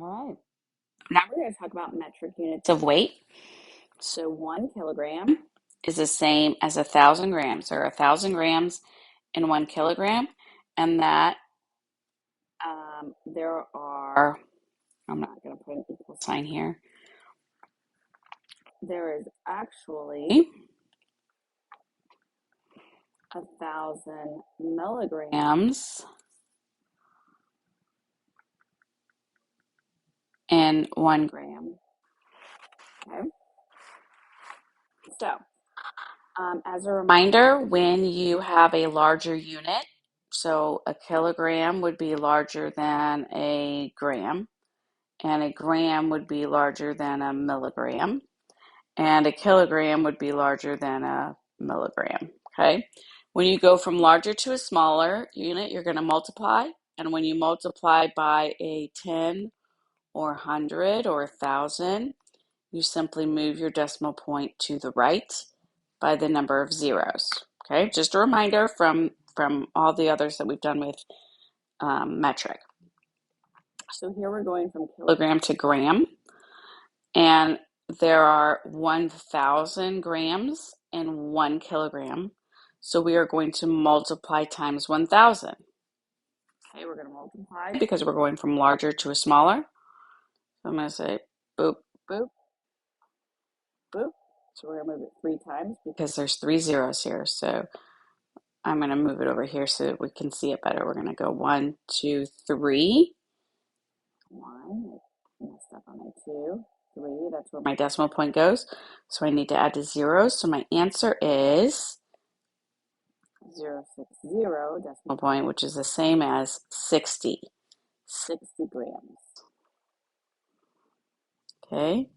All right. Now we're going to talk about metric units of weight. So 1 kilogram is the same as 1,000 grams, or 1,000 grams in 1 kilogram. And that there are, I'm not going to put an equal sign here. There is actually 1,000 milligrams in 1 gram. Okay. So, as a reminder, when you have a larger unit, so a kilogram would be larger than a gram, and a gram would be larger than a milligram, and a kilogram would be larger than a milligram. Okay. When you go from larger to a smaller unit, you're going to multiply. And when you multiply by a 10 or 100 or 1,000, you simply move your decimal point to the right by the number of zeros. Okay, just a reminder from all the others that we've done with metric. So here we're going from kilogram to gram, and there are 1,000 grams in 1 kilogram. So we are going to multiply times 1,000. Okay, we're going to multiply because we're going from larger to a smaller. So I'm going to say boop, boop, boop. So we're going to move it 3 times because there's 3 zeros here. So I'm going to move it over here so that we can see it better. We're going to go 1, 2, 3. 1, messed up on my 2, 3. That's where my decimal point goes. So I need to add the zeros. So my answer is 060 decimal point, which is the same as 60. 60 grams. Okay.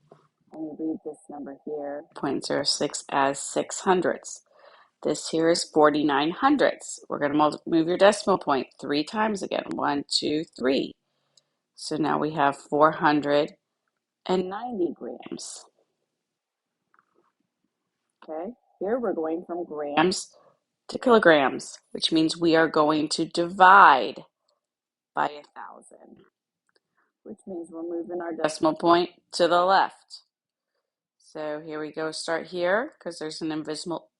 And you read this number here, 0.06, as 600ths. This here is 49 hundredths. We're going to move your decimal point 3 times again. 1, 2, 3. So now we have 490 grams. Okay, here we're going from grams to kilograms, which means we are going to divide by 1,000, which means we're moving our decimal point to the left. So here we go, start here, because there's an invisible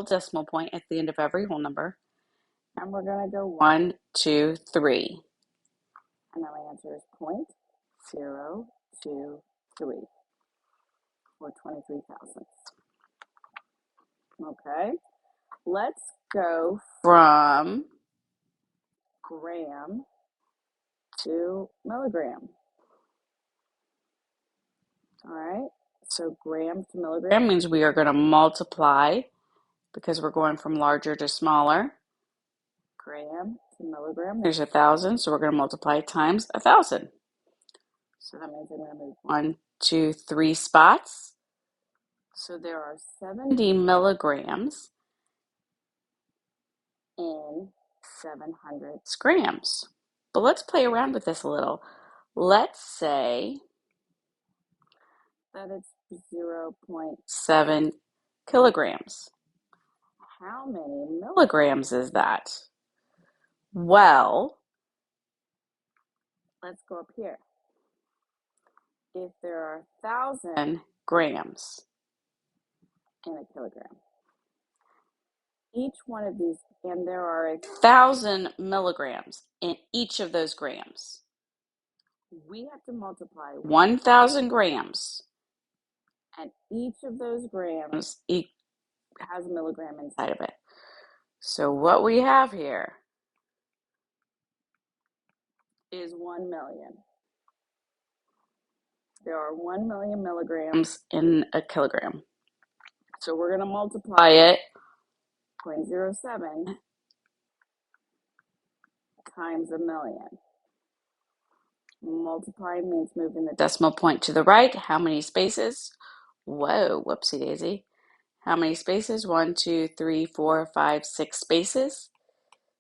decimal point at the end of every whole number. And we're going to go 1, 2, 3. And now my answer is 0.023 or 23 thousandths. Okay, let's go from gram to milligram. All right, so gram to milligram means we are going to multiply because we're going from larger to smaller. Gram to milligram, there's 1,000, so we're going to multiply times 1,000. So that means I'm going to move 1, 2, 3 spots. So there are 70 milligrams in 700 grams. But let's play around with this a little. Let's say that it's 0.7 kilograms. How many milligrams is that? Well, let's go up here. If there are 1,000 grams in a kilogram, each one of these, and there are 1,000 milligrams in each of those grams, we have to multiply 1,000 grams, and each of those grams has a milligram inside of it. So what we have here is 1 million. There are 1 million milligrams in a kilogram. So we're going to multiply it 0.07 times a million. Multiplying means moving the decimal point to the right. How many spaces? Whoa, whoopsie daisy. How many spaces? 1, 2, 3, 4, 5, 6 spaces.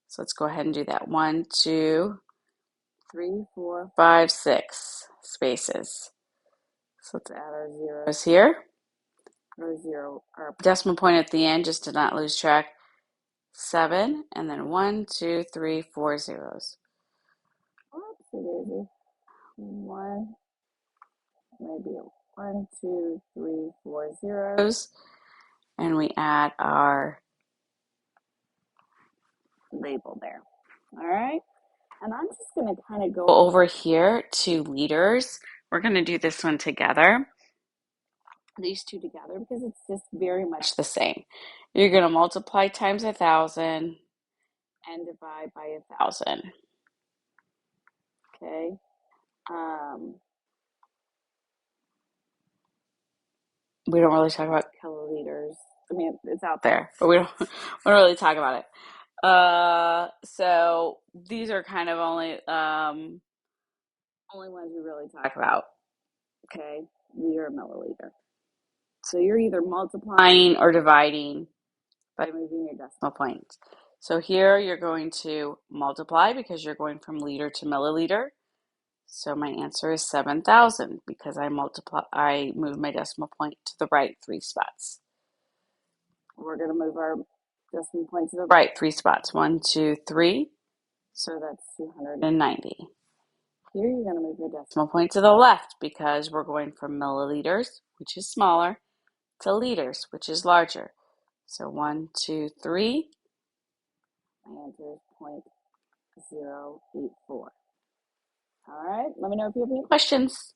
So let's go ahead and do that. 1, 2, 3, 4, 5, 6 spaces. So let's add our zeros here. Our decimal point at the end, just to not lose track. 7, and then 1, 2, 3, 4 zeros. Oopsie daisy. one, maybe 1, 2, 3, 4 zeros, and we add our label there. All right. And I'm just going to kind of go over here to liters. We're going to do this one together, these two together, because it's just very much the same. You're going to multiply times 1,000 and divide by 1,000. Okay. We don't really talk about kiloliters. I mean, it's out there, but we don't really talk about it. So these are kind of only ones we really talk about. Okay, liter, milliliter. So you're either multiplying or dividing by moving your decimal points. So here you're going to multiply because you're going from liter to milliliter. So my answer is 7,000 because I move my decimal point to the right 3 spots. We're going to move our decimal point to the right 3 spots. 1, 2, 3. So that's 290. Here you're going to move your decimal point to the left because we're going from milliliters, which is smaller, to liters, which is larger. So 1, 2, 3. My answer is 0.084. All right, let me know if you have any questions.